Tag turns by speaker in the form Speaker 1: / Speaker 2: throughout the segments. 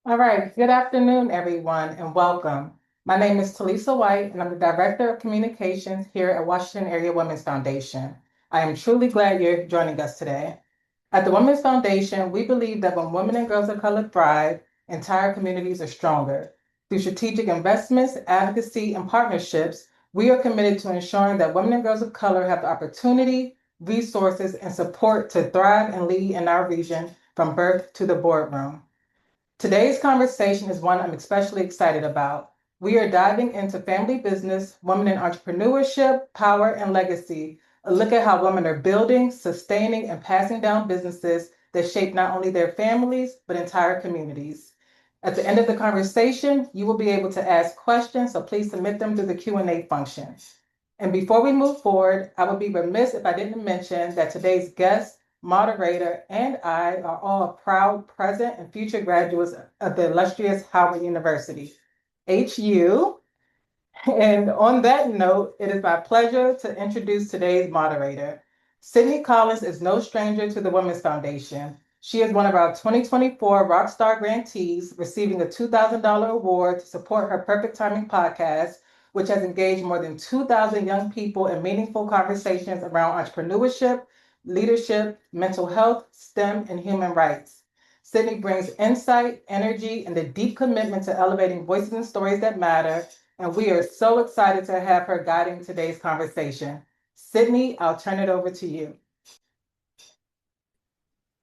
Speaker 1: All right, good afternoon, everyone, and welcome. My name is Talisa White, and I'm the Director of Communications here at Washington Area Women's Foundation. I am truly glad you're joining us today. At the Women's Foundation, we believe that when women and girls of color thrive, entire communities are stronger. Through strategic investments, advocacy, and partnerships, we are committed to ensuring that women and girls of color have the opportunity, resources, and support to thrive and lead in our region from birth to the boardroom. Today's conversation is one I'm especially excited about. We are diving into family business, women in entrepreneurship, power, and legacy. A look at how women are building, sustaining, and passing down businesses that shape not only their families, but entire communities. At the end of the conversation, you will be able to ask questions, so please submit them through the Q&A function. And before we move forward, I would be remiss if I didn't mention that today's guest, moderator, and I are all proud present and future graduates of the illustrious Howard University, HU. And on that note, it is my pleasure to introduce today's moderator. Sydnie Collins is no stranger to the Women's Foundation. She is one of our 2024 Rockstar Grantees, receiving a $2,000 award to support her Perfect Timing podcast, which has engaged more than 2,000 young people in meaningful conversations around entrepreneurship, leadership, mental health, STEM, and human rights. Sydnie brings insight, energy, and a deep commitment to elevating voices and stories that matter, and we are so excited to have her guiding today's conversation. Sydnie, I'll turn it over to you.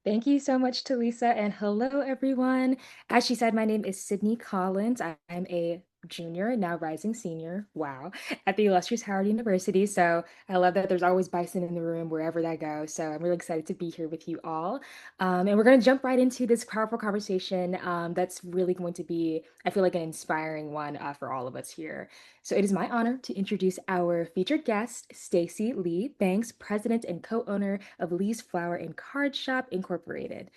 Speaker 2: Thank you so much to Lisa, and hello, everyone. As she said, my name is Sydnie Collins. I'm a junior, now rising senior, wow, at the illustrious Howard University. So I love that there's always bison in the room wherever that goes. So I'm really excited to be here with you all. And we're going to jump right into this powerful conversation that's really going to be, I feel like, an inspiring one for all of us here. So it is my honor to introduce our featured guest, Stacie Lee Banks, president and co-owner of Lee's Flower and Card Shop Incorporated.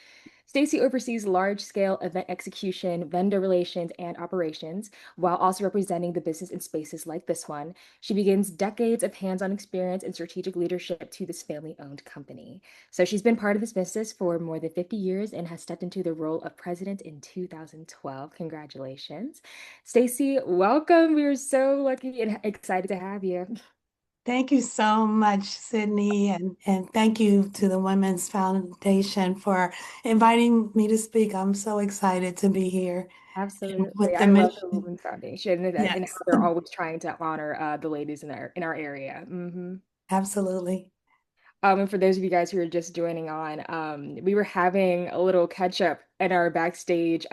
Speaker 2: Stacie oversees large-scale event execution, vendor relations, and operations, while also representing the business in spaces like this one. She begins decades of hands-on experience and strategic leadership to this family-owned company. So she's been part of this business for more than 50 years and has stepped into the role of president in 2012. Congratulations. Stacie, welcome. We are so lucky and excited to have you.
Speaker 3: Thank you so much, Sydnie, and thank you to the Women's Foundation for inviting me to speak. I'm so excited to be here and
Speaker 2: Absolutely.
Speaker 3: with the
Speaker 2: I love the
Speaker 3: mission.
Speaker 2: Women's Foundation and how
Speaker 3: Yes,
Speaker 2: they're always trying to honor the ladies in our area.
Speaker 3: absolutely.
Speaker 2: And for those of you guys who are just joining on, we were having a little catch up in our backstage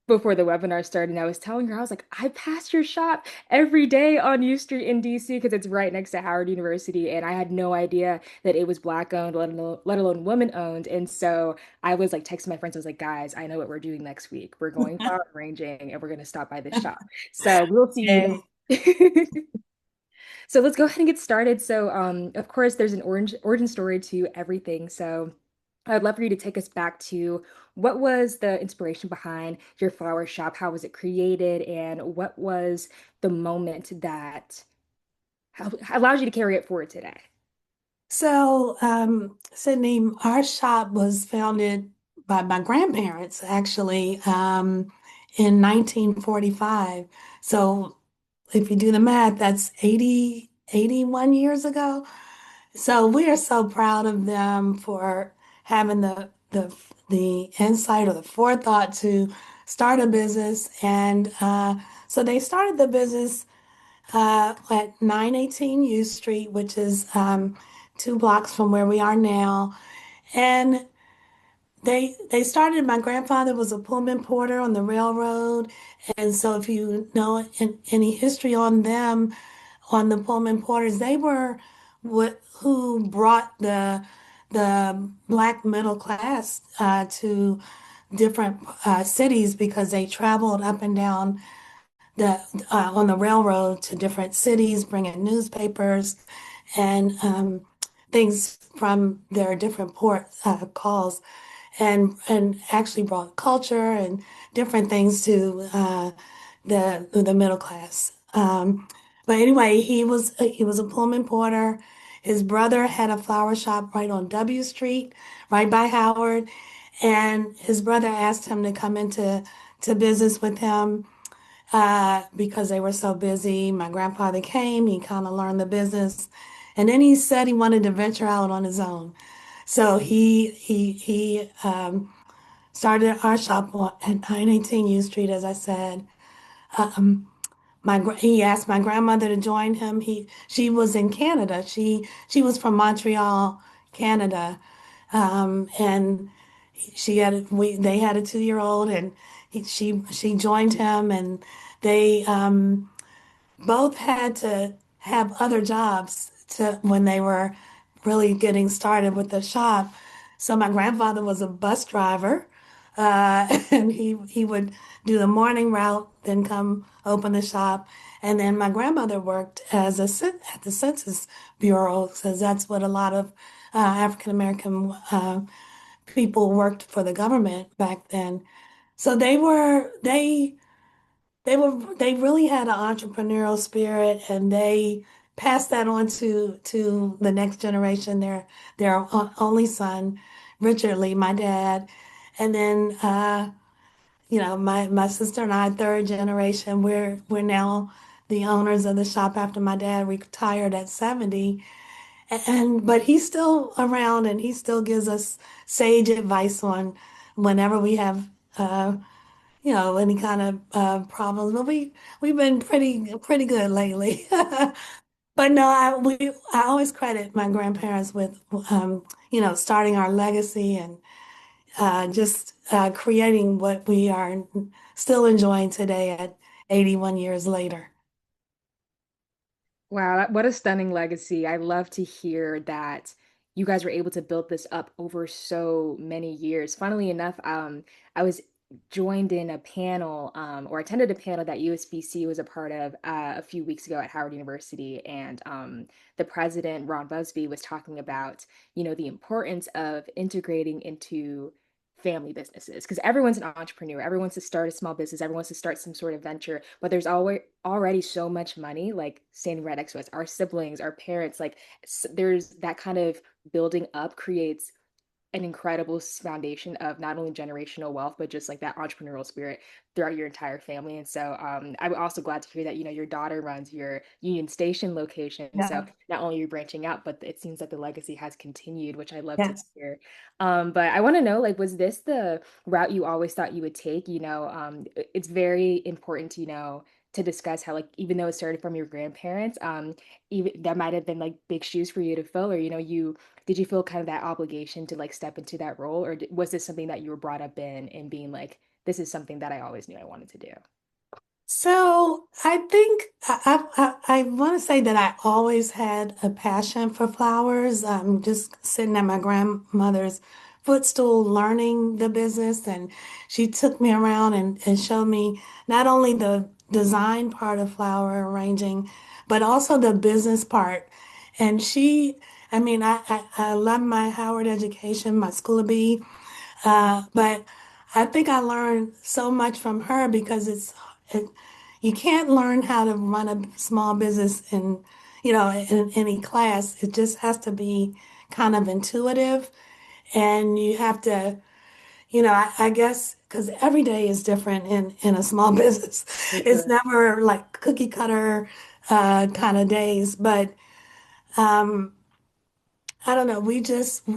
Speaker 2: before the webinar started. And I was telling her, I was like, I pass your shop every day on U Street in DC because it's right next to Howard University. And I had no idea that it was Black owned, let alone woman owned. And so I was like texting my friends, I was like, guys, I know what we're doing next week. We're going flower arranging and we're going to stop by this shop. So we'll see you
Speaker 3: Yay.
Speaker 2: there. So let's go ahead and get started. So, of course, there's an origin story to everything. So, I'd love for you to take us back to what was the inspiration behind your flower shop? How was it created? And what was the moment that allows you to carry it forward today?
Speaker 3: So, Sydney, our shop was founded by my grandparents actually in 1945. So, if you do the math, that's 81 years ago. So we are so proud of them for having the insight or the forethought to start a business. And so they started the business at 918 U Street, which is 2 blocks from where we are now. And they started, my grandfather was a Pullman porter on the railroad. And so if you know any history on them, on the Pullman porters, they were what who brought the black middle class to different cities because they traveled up and down the on the railroad to different cities, bringing newspapers and things from their different port calls, and actually brought culture and different things to the middle class. But anyway, he was a Pullman porter. His brother had a flower shop right on W Street, right by Howard, and his brother asked him to come into to business with him because they were so busy. My grandfather came, he kind of learned the business, and then he said he wanted to venture out on his own. So he started our shop at 918 U Street, as I said. Um, he asked my grandmother to join him. She was in Canada. She was from Montreal, Canada, and they had a 2-year-old, and she joined him, and they both had to have other jobs to when they were really getting started with the shop. So my grandfather was a bus driver, and he would do the morning route, then come open the shop. And then my grandmother worked at the Census Bureau, because that's what a lot of African American people worked for the government back then. So they really had an entrepreneurial spirit, and they passed that on to the next generation, their only son, Richard Lee, my dad. And then my sister and I, third generation, we're now the owners of the shop after my dad retired at 70. And but he's still around, and he still gives us sage advice on whenever we have any kind of problems. But we've been pretty good lately. But no, I always credit my grandparents with starting our legacy, and just creating what we are still enjoying today at 81 years later.
Speaker 2: Wow, what a stunning legacy. I love to hear that you guys were able to build this up over so many years. Funnily enough, I was joined in a panel, or attended a panel that USBC was a part of a few weeks ago at Howard University, and the president, Ron Busby, was talking about, the importance of integrating into family businesses, because everyone's an entrepreneur, everyone wants to start a small business, everyone wants to start some sort of venture, but there's always already so much money like standing right next to us, our siblings, our parents, like there's that kind of building up creates an incredible foundation of not only generational wealth, but just like that entrepreneurial spirit throughout your entire family. And so I'm also glad to hear that, your daughter runs your Union Station location. So
Speaker 3: Yeah.
Speaker 2: not only are you branching out, but it seems that the legacy has continued, which I love to
Speaker 3: Yes.
Speaker 2: hear. But I want to know, like, was this the route you always thought you would take? It's very important, to discuss how, like, even though it started from your grandparents, even that might have been like big shoes for you to fill, or you did you feel kind of that obligation to like step into that role, or was this something that you were brought up in and being like, this is something that I always knew I wanted to do?
Speaker 3: So I think I want to say that I always had a passion for flowers. Just sitting at my grandmother's footstool learning the business, and she took me around and showed me not only the design part of flower arranging, but also the business part. And I mean, I love my Howard education, my School of Bee. But I think I learned so much from her, because it, you can't learn how to run a small business in any class. It just has to be kind of intuitive, and you have to, I guess, because every day is different in a small business.
Speaker 2: For
Speaker 3: It's
Speaker 2: sure.
Speaker 3: never like cookie cutter kind of days, but um, I don't know. We just,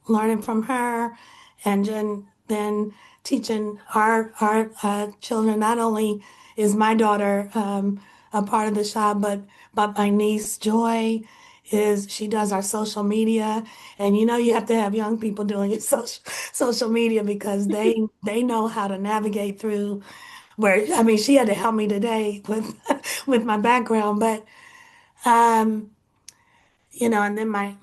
Speaker 3: learning from her, and then teaching our children. Not only is my daughter a part of the shop, but my niece Joy she does our social media. And you have to have young people doing your social media, because they know how to navigate through. Where I mean, she had to help me today with with my background, but. Um, and then my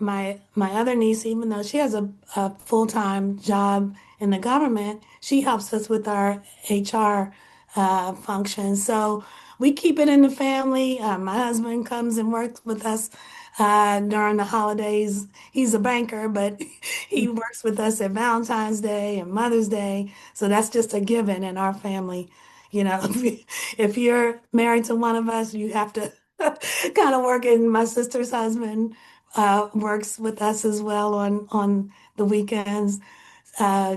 Speaker 3: other niece, even though she has a full-time job in the government, she helps us with our HR functions. So we keep it in the family. My husband comes and works with us during the holidays. He's a banker, but he works with us at Valentine's Day and Mother's Day. So that's just a given in our family. If you're married to one of us, you have to kind of work. And my sister's husband works with us as well on the weekends. Uh,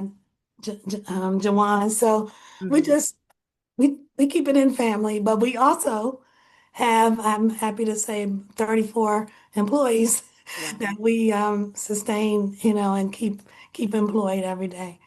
Speaker 3: Jawan. So we
Speaker 2: Mhm.
Speaker 3: just we keep it in family, but we also have, I'm happy to say, 34 employees that
Speaker 2: Wow.
Speaker 3: we sustain, and keep employed every day.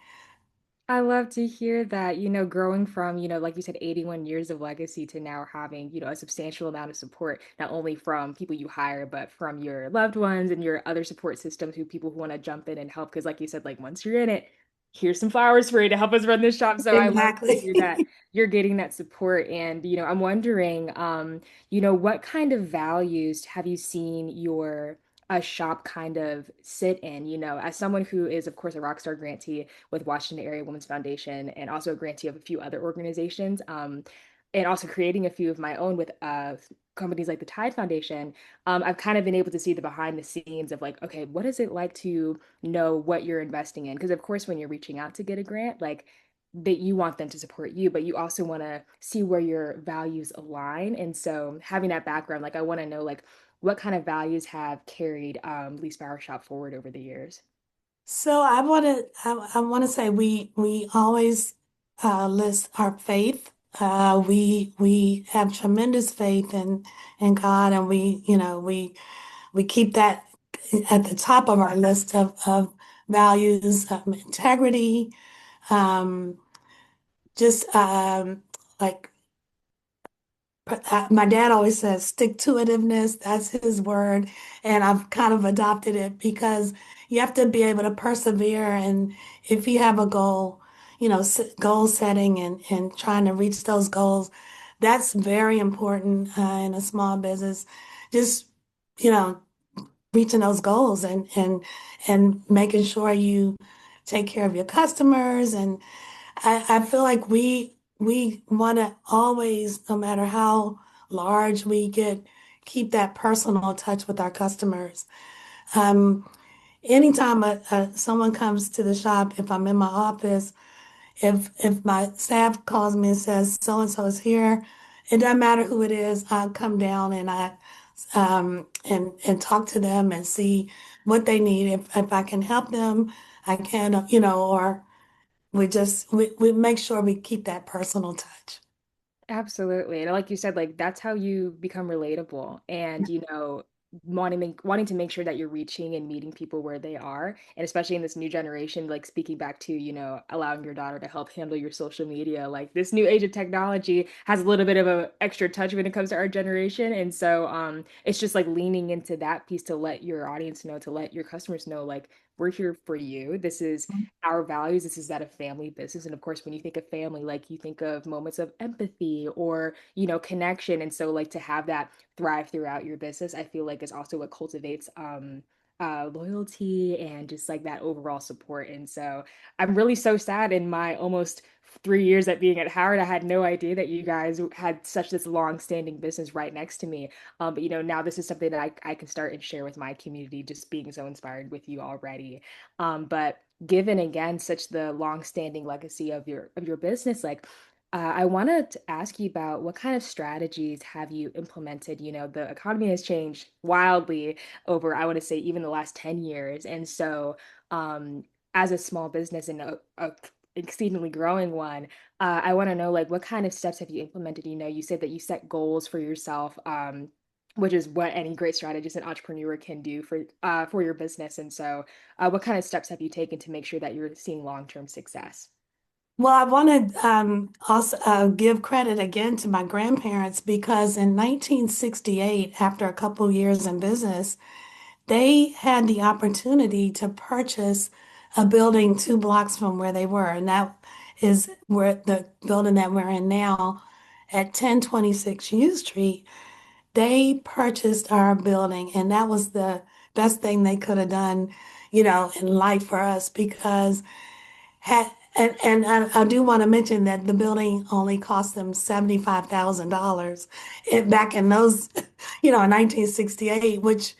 Speaker 2: I love to hear that, growing from, like you said, 81 years of legacy to now having, a substantial amount of support, not only from people you hire, but from your loved ones and your other support systems who people who want to jump in and help. Because like you said, like once you're in it, here's some flowers for you to help us run this shop. So I love to
Speaker 3: Exactly.
Speaker 2: hear that you're getting that support. And, I'm wondering, what kind of values have you seen your a shop kind of sit in, as someone who is, of course, a Rockstar grantee with Washington Area Women's Foundation and also a grantee of a few other organizations. And also creating a few of my own with companies like the Tide Foundation. I've kind of been able to see the behind the scenes of like, okay, what is it like to know what you're investing in? Because of course, when you're reaching out to get a grant, like that you want them to support you, but you also want to see where your values align. And so having that background, like I want to know like what kind of values have carried Lee Flower Shop forward over the years.
Speaker 3: So I want to say we always list our faith. We have tremendous faith in God, and we keep that at the top of our list of values, integrity, um, just like my dad always says stick to itiveness. That's his word. And I've kind of adopted it because you have to be able to persevere. And if you have a goal, goal setting and trying to reach those goals, that's very important in a small business. Just, you know, reaching those goals and making sure you take care of your customers. And I feel like we want to always, no matter how large we get, keep that personal touch with our customers. Um, Anytime someone comes to the shop, if I'm in my office, if my staff calls me and says so and so is here, it doesn't matter who it is. I come down and and talk to them and see what they need. If I can help them, I can, or we make sure we keep that personal touch.
Speaker 2: Absolutely. And like you said, like that's how you become relatable and wanting to make sure that you're reaching and meeting people where they are. And especially in this new generation, like speaking back to, allowing your daughter to help handle your social media, like this new age of technology has a little bit of a extra touch when it comes to our generation. And so it's just like leaning into that piece to let your audience know, to let your customers know, like we're here for you. This is our values. This is that of family business. And of course, when you think of family, like you think of moments of empathy or, connection. And so like to have that thrive throughout your business, I feel like is also what cultivates loyalty and just like that overall support. And so I'm really so sad in my almost 3 years at being at Howard, I had no idea that you guys had such this long-standing business right next to me. But now this is something that I can start and share with my community, just being so inspired with you already. But given again such the long-standing legacy of your business, like I wanted to ask you about what kind of strategies have you implemented? The economy has changed wildly over, I want to say, even the last 10 years. And so, as a small business and a exceedingly growing one, I want to know like what kind of steps have you implemented? You said that you set goals for yourself, which is what any great strategist and entrepreneur can do for your business. And so, what kind of steps have you taken to make sure that you're seeing long-term success?
Speaker 3: Well, I want to also give credit again to my grandparents because in 1968, after a couple years in business, they had the opportunity to purchase a building 2 blocks from where they were, and that is where the building that we're in now at 1026 U Street. They purchased our building, and that was the best thing they could have done, in life for us because had and I do want to mention that the building only cost them $75,000 back in those, in 1968, which,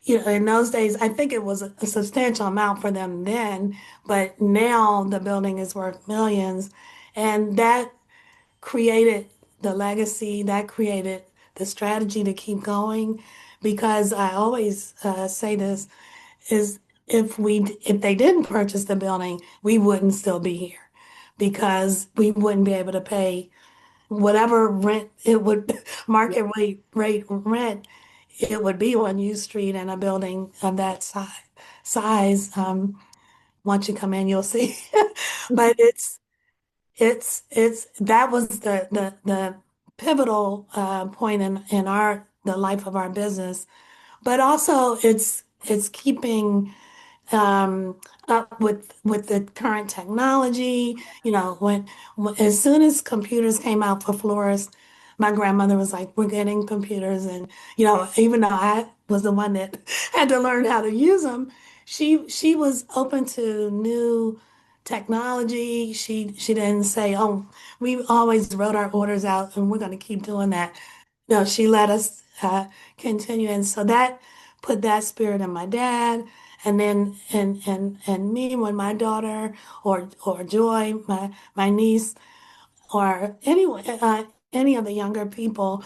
Speaker 3: in those days, I think it was a substantial amount for them then, but now the building is worth millions. And that created the legacy, that created the strategy to keep going. Because I always say this is if they didn't purchase the building, we wouldn't still be here because we wouldn't be able to pay whatever rent it would
Speaker 2: Yeah.
Speaker 3: market rate rent it would be on U Street in a building of that size. Once you come in, you'll see. But it's that was the pivotal point in our the life of our business. But also it's keeping um, up with the current technology. You know, as soon as computers came out for florists, my grandmother was like, "We're getting computers," and even though I was the one that had to learn how to use them, she was open to new technology. She didn't say, "Oh, we always wrote our orders out, and we're going to keep doing that." No, she let us continue, and so that put that spirit in my dad, and then and me when my daughter or Joy, my niece, or anyone, any of the younger people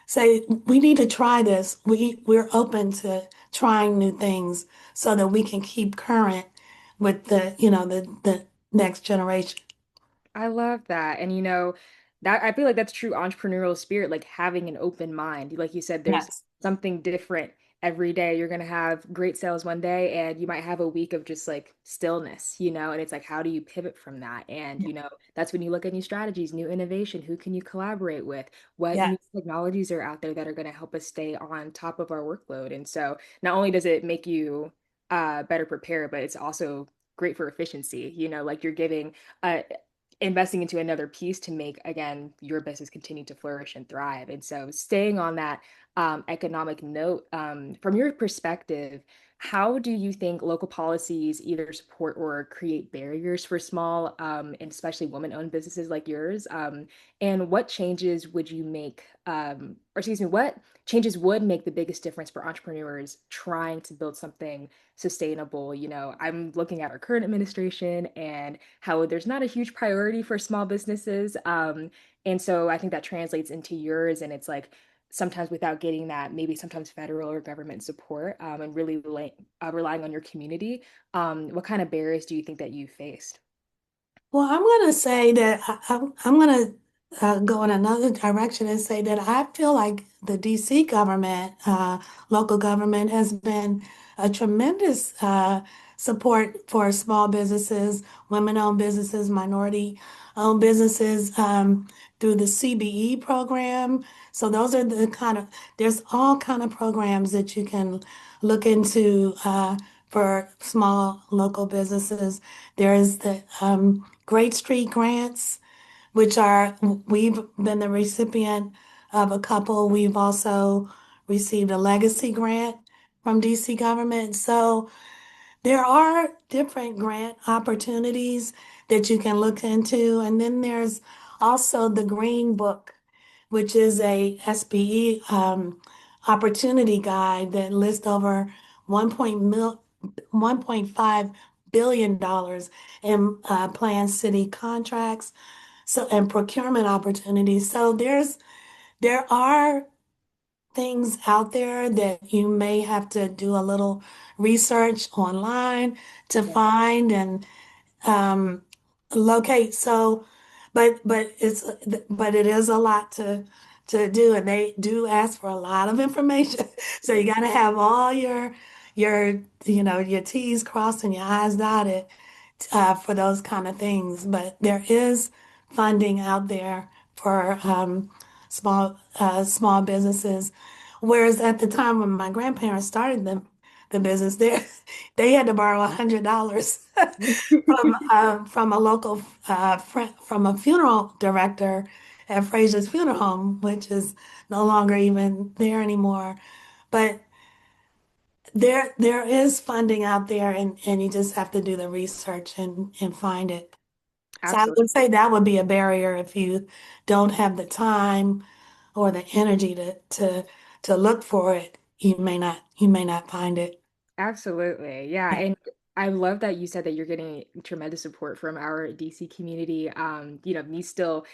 Speaker 3: say we need to try this. We're open to trying new things so that we can keep current with the next generation.
Speaker 2: I love that. And that I feel like that's true entrepreneurial spirit, like having an open mind. Like you said, there's
Speaker 3: Yes.
Speaker 2: something different every day. You're gonna have great sales one day and you might have a week of just like stillness, and it's like how do you pivot from that? And that's when you look at new strategies, new innovation, who can you collaborate with? What
Speaker 3: Yes.
Speaker 2: new technologies are out there that are gonna help us stay on top of our workload? And so not only does it make you better prepared, but it's also great for efficiency. Like you're giving uh investing into another piece to make again your business continue to flourish and thrive. And so staying on that economic note, from your perspective, how do you think local policies either support or create barriers for small and especially women-owned businesses like yours? And what changes would you make, or excuse me, what changes would make the biggest difference for entrepreneurs trying to build something sustainable? I'm looking at our current administration and how there's not a huge priority for small businesses. And so I think that translates into yours. And it's like sometimes without getting that, maybe sometimes federal or government support, and really relying on your community. What kind of barriers do you think that you faced?
Speaker 3: Well, I'm going to say that I'm going to go in another direction and say that I feel like the DC government, local government, has been a tremendous support for small businesses, women-owned businesses, minority-owned businesses through the CBE program. So those are there's all kind of programs that you can look into for small local businesses. There is the Great Street Grants, we've been the recipient of a couple. We've also received a legacy grant from DC government. So there are different grant opportunities that you can look into. And then there's also the Green Book, which is a SBE opportunity guide that lists over 1.5 billion dollars in planned city contracts and procurement opportunities. So there are things out there that you may have to do a little research online to
Speaker 2: Yeah,
Speaker 3: find and um, locate. So, but it is a lot to do, and they do ask for a lot of information. So you got to have all your T's crossed and your I's dotted for those kind of things. But there is funding out there for small businesses. Whereas at the time when my grandparents started the business, they had to borrow $100 from a local friend, from a funeral director at Fraser's Funeral Home, which is no longer even there anymore. But there is funding out there, and you just have to do the research and find it. So I
Speaker 2: absolutely.
Speaker 3: would say that would be a barrier if you don't have the time or the energy to look for it. You may not find it.
Speaker 2: Absolutely. Yeah. And I love that you said that you're getting tremendous support from our DC community. Me still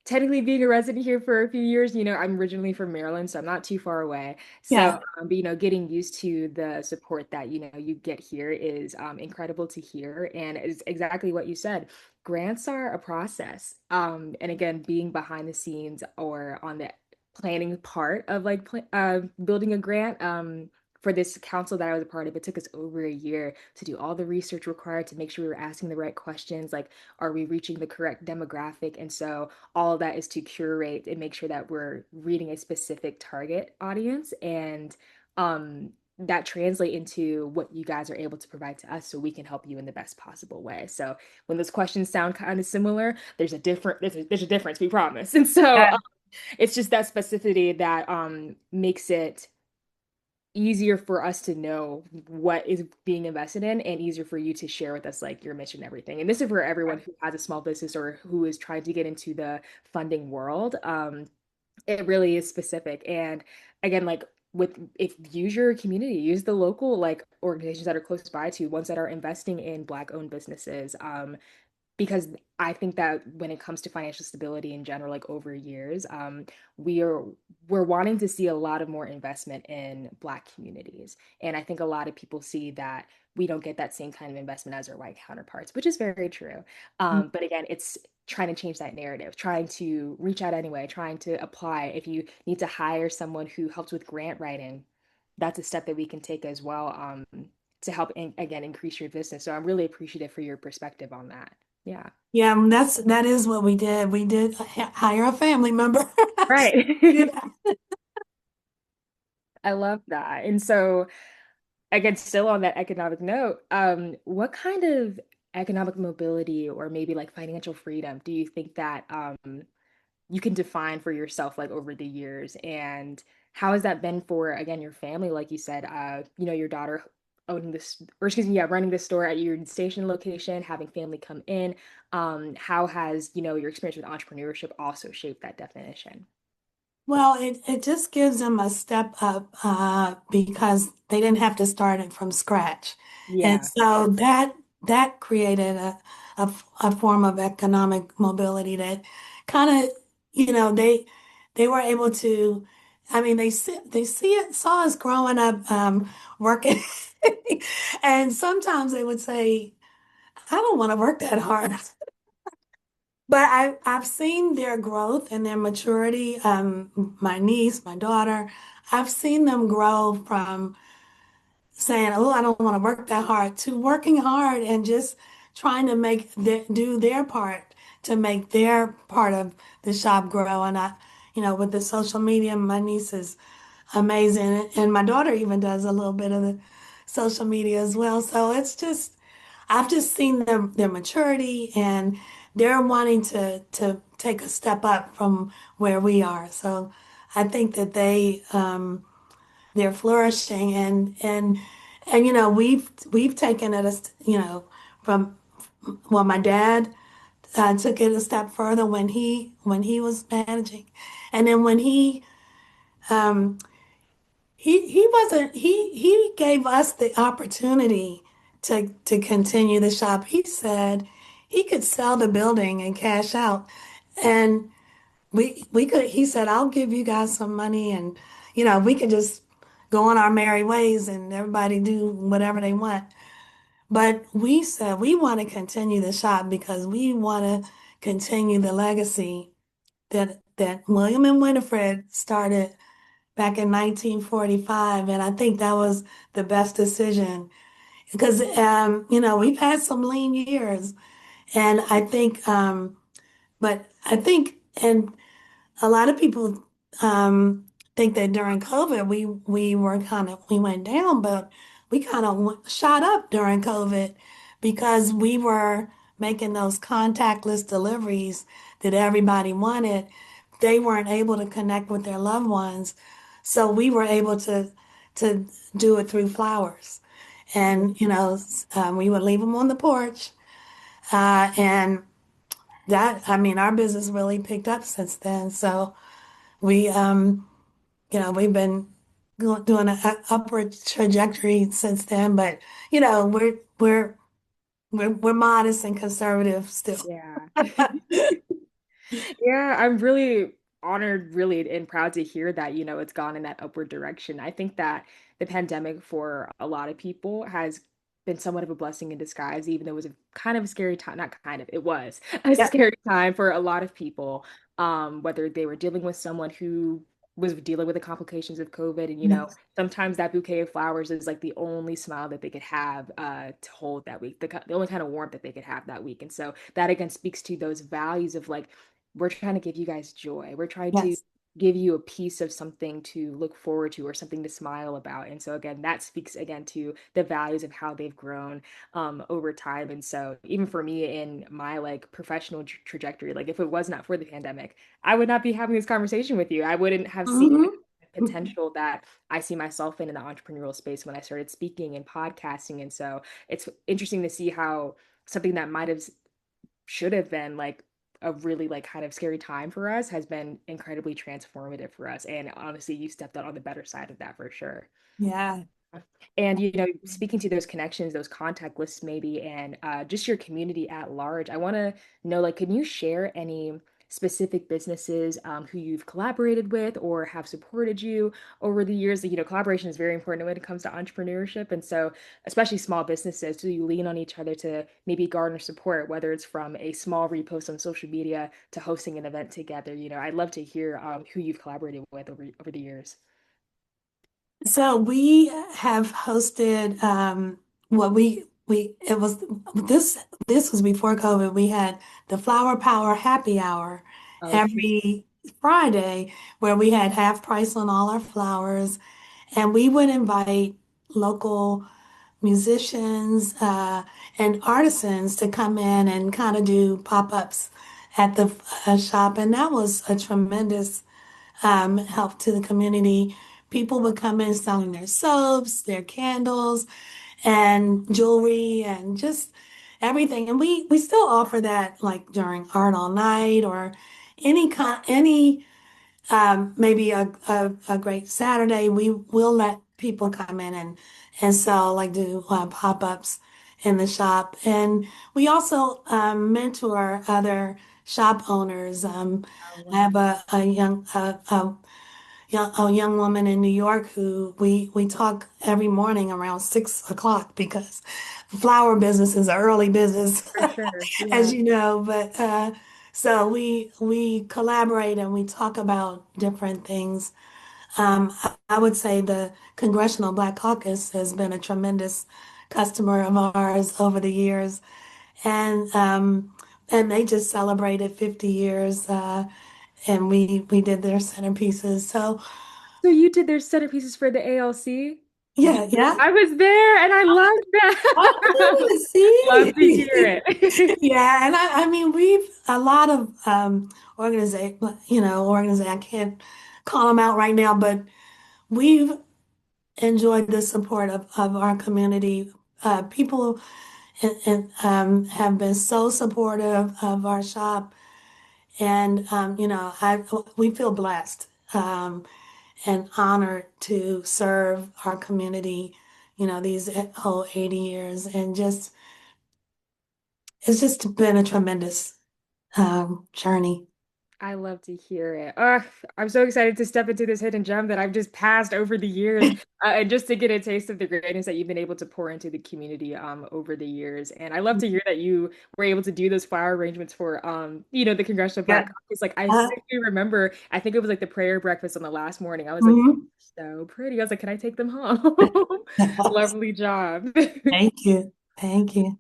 Speaker 2: technically being a resident here for a few years, I'm originally from Maryland, so I'm not too far away. So,
Speaker 3: Yeah.
Speaker 2: but getting used to the support that, you get here is incredible to hear. And it's exactly what you said. Grants are a process. And again, being behind the scenes or on the planning part of like building a grant, for this council that I was a part of, it took us over a year to do all the research required to make sure we were asking the right questions, like, are we reaching the correct demographic? And so all of that is to curate and make sure that we're reading a specific target audience and that translate into what you guys are able to provide to us so we can help you in the best possible way. So when those questions sound kind of similar, there's a difference, we promise. And so it's just that specificity that makes it easier for us to know what is being invested in and easier for you to share with us like your mission and everything. And this is for everyone who has a small business or who is trying to get into the funding world. It really is specific. And again, like with if use your community, use the local like organizations that are close by to ones that are investing in Black owned businesses. Because I think that when it comes to financial stability in general, like over years, we are we're wanting to see a lot of more investment in Black communities, and I think a lot of people see that we don't get that same kind of investment as our white counterparts, which is very true. But again, it's trying to change that narrative, trying to reach out anyway, trying to apply. If you need to hire someone who helps with grant writing, that's a step that we can take as well, to help again increase your business. So I'm really appreciative for your perspective on that. Yeah.
Speaker 3: Yeah, that is what we did. We did hire a family member.
Speaker 2: Right.
Speaker 3: Do that.
Speaker 2: I love that. And so, again, still on that economic note, what kind of economic mobility or maybe like financial freedom do you think that you can define for yourself like over the years? And how has that been for, again, your family? Like you said, your daughter owning this, or excuse me, yeah, running the store at your station location, having family come in. How has, your experience with entrepreneurship also shaped that definition?
Speaker 3: Well, it just gives them a step up because they didn't have to start it from scratch. And
Speaker 2: Yeah.
Speaker 3: so that created a form of economic mobility that kind of, they were able to, I mean, saw us growing up working. And sometimes they would say, I don't want to work that hard. But I've seen their growth and their maturity. My niece, my daughter, I've seen them grow from saying, "Oh, I don't want to work that hard," to working hard and just trying to do their part to make their part of the shop grow. And with the social media, my niece is amazing, and my daughter even does a little bit of the social media as well. So I've just seen their maturity and they're wanting to take a step up from where we are. So I think that they're flourishing and we've taken it from well, my dad took it a step further when he was managing, and then when um he wasn't he gave us the opportunity to continue the shop. He said he could sell the building and cash out. And we could he said, I'll give you guys some money and we could just go on our merry ways and everybody do whatever they want. But we said we want to continue the shop because we want to continue the legacy that William and Winifred started back in 1945. And I think that was the best decision because, we've had some lean years. And and a lot of people think that during COVID, we went down, but we kind of shot up during COVID because we were making those contactless deliveries that everybody wanted. They weren't able to connect with their loved ones. So we were able to do it through flowers. And, we would leave them on the porch. And I mean, our business really picked up since then. So we, we've been doing an upward trajectory since then. But, we're modest and conservative still.
Speaker 2: Yeah. Yeah, I'm really honored, really, and proud to hear that, it's gone in that upward direction. I think that the pandemic for a lot of people has been somewhat of a blessing in disguise, even though it was a kind of a scary time, not kind of, it was a
Speaker 3: Yeah.
Speaker 2: scary time for a lot of people, whether they were dealing with someone who was dealing with the complications of COVID. And,
Speaker 3: Yes.
Speaker 2: sometimes that bouquet of flowers is like the only smile that they could have to hold that week, the only kind of warmth that they could have that week. And so that again speaks to those values of like, we're trying to give you guys joy. We're trying to
Speaker 3: Yes.
Speaker 2: give you a piece of something to look forward to or something to smile about. And so again, that speaks again to the values of how they've grown over time. And so even for me in my like professional trajectory, like if it was not for the pandemic, I would not be having this conversation with you. I wouldn't have seen
Speaker 3: Hmm.
Speaker 2: the potential that I see myself in the entrepreneurial space when I started speaking and podcasting. And so it's interesting to see how something that might have should have been like a really like kind of scary time for us has been incredibly transformative for us. And honestly, you stepped out on the better side of that for sure.
Speaker 3: Yeah.
Speaker 2: And speaking to those connections, those contact lists, maybe, and just your community at large, I want to know, like, can you share any specific businesses who you've collaborated with or have supported you over the years? Collaboration is very important when it comes to entrepreneurship, and so especially small businesses, do you lean on each other to maybe garner support, whether it's from a small repost on social media to hosting an event together? I'd love to hear who you've collaborated with over the years.
Speaker 3: So we have hosted what we it was this this was before COVID. We had the Flower Power Happy Hour
Speaker 2: Oh,
Speaker 3: every Friday where we had half price on all our flowers, and we would invite local musicians and artisans to come in and kind of do pop-ups at the shop, and that was a tremendous help to the community. People would come in selling their soaps, their candles, and jewelry, and just everything. And we still offer that like during Art All Night or any maybe a great Saturday. We will let people come in and sell like do pop-ups in the shop, and we also mentor other shop owners. I have a young woman in New York who we talk every morning around 6 o'clock because flower business is an early business,
Speaker 2: for sure.
Speaker 3: as
Speaker 2: Yeah.
Speaker 3: you know. But so we collaborate and we talk about different things. I would say the Congressional Black Caucus has been a tremendous customer of ours over the years, and they just celebrated 50 years, and we did their centerpieces. So
Speaker 2: So you did their centerpieces for the ALC?
Speaker 3: yeah, yeah.
Speaker 2: I was there and I loved that.
Speaker 3: Oh,
Speaker 2: Love to
Speaker 3: see.
Speaker 2: hear it.
Speaker 3: Yeah, and I mean we've a lot of organization, organization. I can't call them out right now, but we've enjoyed the support of our community. People have been so supportive of our shop, and I we feel blessed and honored to serve our community. These whole 80 years, and just it's just been a tremendous journey.
Speaker 2: I love to hear it. I'm so excited to step into this hidden gem that I've just passed over the years, and just to get a taste of the greatness that you've been able to pour into the community over the years. And I love to hear that you were able to do those flower arrangements for the Congressional
Speaker 3: Yeah.
Speaker 2: Black Caucus. Like I
Speaker 3: Uh,
Speaker 2: simply remember, I think it was like the prayer breakfast on the last morning. I was like,
Speaker 3: mhm.
Speaker 2: so pretty. I was like, can I take them home? Lovely job.
Speaker 3: Thank you. Thank you.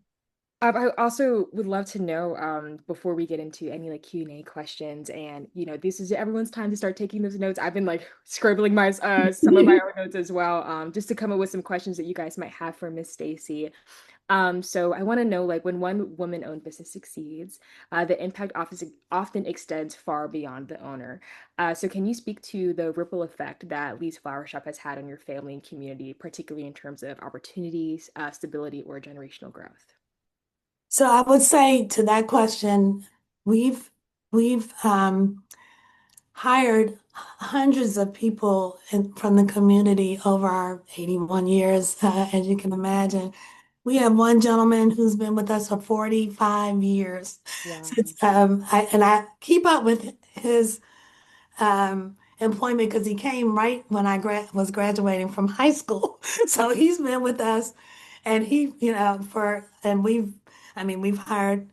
Speaker 2: I also would love to know, before we get into any like Q&A questions, and this is everyone's time to start taking those notes. I've been like scribbling my some of my own notes as well, just to come up with some questions that you guys might have for Miss Stacie. So I want to know, like, when one woman-owned business succeeds, the impact often extends far beyond the owner. So can you speak to the ripple effect that Lee's Flower Shop has had on your family and community, particularly in terms of opportunities, stability, or generational growth?
Speaker 3: So I would say to that question, we've hired hundreds of people from the community over our 81 years, as you can imagine. We have one gentleman who's been with us for 45 years.
Speaker 2: Wow.
Speaker 3: Since I keep up with his employment because he came right when I was graduating from high school. So he's been with us, and we've hired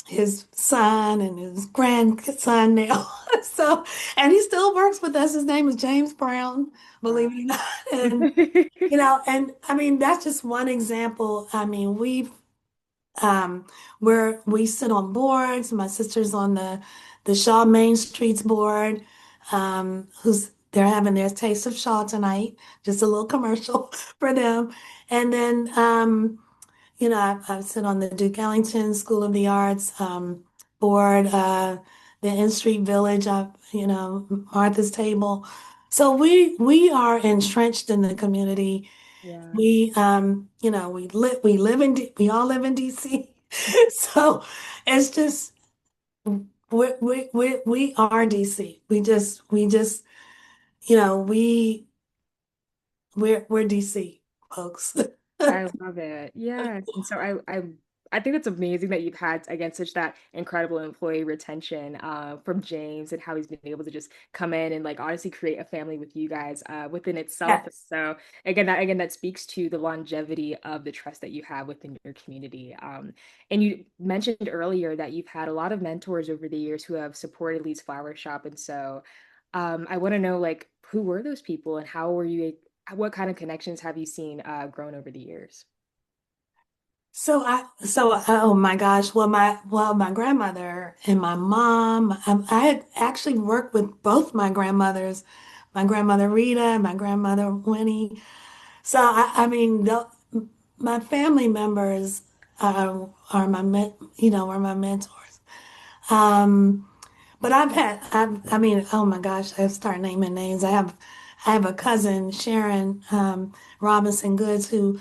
Speaker 3: his son and his grandson now. So, and he still works with us. His name is James Brown, believe
Speaker 2: Wow.
Speaker 3: it or not. And and I mean that's just one example. I mean, um we sit on boards. My sister's on the Shaw Main Streets board, who's they're having their Taste of Shaw tonight. Just a little commercial for them. And then I sit on the Duke Ellington School of the Arts board, the N Street Village, Martha's Table. So we are entrenched in the community.
Speaker 2: Yeah.
Speaker 3: We all live in DC. So it's just we are DC. We just we're DC folks.
Speaker 2: I love it. Yes. And so I think it's amazing that you've had again such that incredible employee retention from James and how he's been able to just come in and like honestly create a family with you guys within itself.
Speaker 3: Yes.
Speaker 2: So again that speaks to the longevity of the trust that you have within your community. And you mentioned earlier that you've had a lot of mentors over the years who have supported Lee's Flower Shop. And so I want to know like who were those people and how were you what kind of connections have you seen grown over the years?
Speaker 3: Oh my gosh. My grandmother and my mom, I had actually worked with both my grandmothers, my grandmother Rita, my grandmother Winnie. So I mean, my family members are my mentors. Um, but I mean, oh my gosh, I start naming names. I have a cousin, Sharon, Robinson Goods, who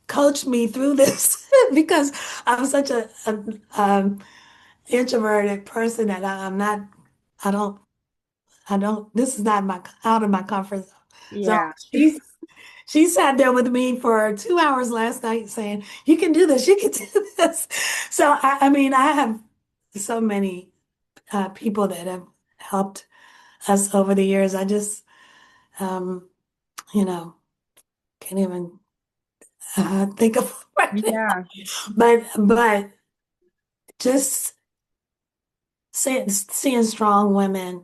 Speaker 3: coached me through this because I'm such a introverted person that I'm not, I don't, this is not my out of my comfort zone. So
Speaker 2: Yeah.
Speaker 3: she sat there with me for 2 hours last night saying, "You can do this, you can do this." So I mean, I have so many people that have helped us over the years. I just, um, you know, can't even think of right now.
Speaker 2: Yeah.
Speaker 3: But just seeing strong women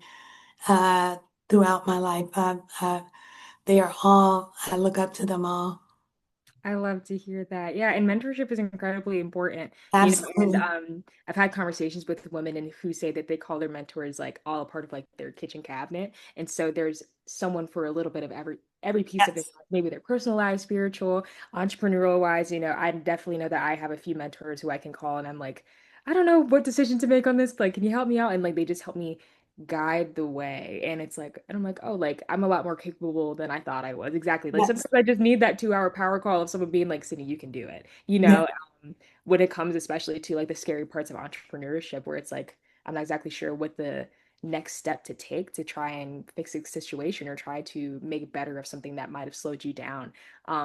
Speaker 3: uh, throughout my life. They are all, I look up to them all.
Speaker 2: I love to hear that. Yeah, and mentorship is incredibly important, and
Speaker 3: Absolutely.
Speaker 2: I've had conversations with women and who say that they call their mentors like all a part of like their kitchen cabinet. And so there's someone for a little bit of every piece of their
Speaker 3: Yes.
Speaker 2: life, maybe their personal life, spiritual, entrepreneurial wise, I definitely know that I have a few mentors who I can call and I'm like, I don't know what decision to make on this. Like, can you help me out? And like they just help me guide the way. And it's like, and I'm like, oh, like I'm a lot more capable than I thought I was. Exactly. Like
Speaker 3: Yes.
Speaker 2: sometimes I just need that 2 hour power call of someone being like, Sydney, you can do it.
Speaker 3: Yeah.
Speaker 2: Um, when it comes especially to like the scary parts of entrepreneurship where it's like, I'm not exactly sure what the next step to take to try and fix a situation or try to make better of something that might have slowed you down.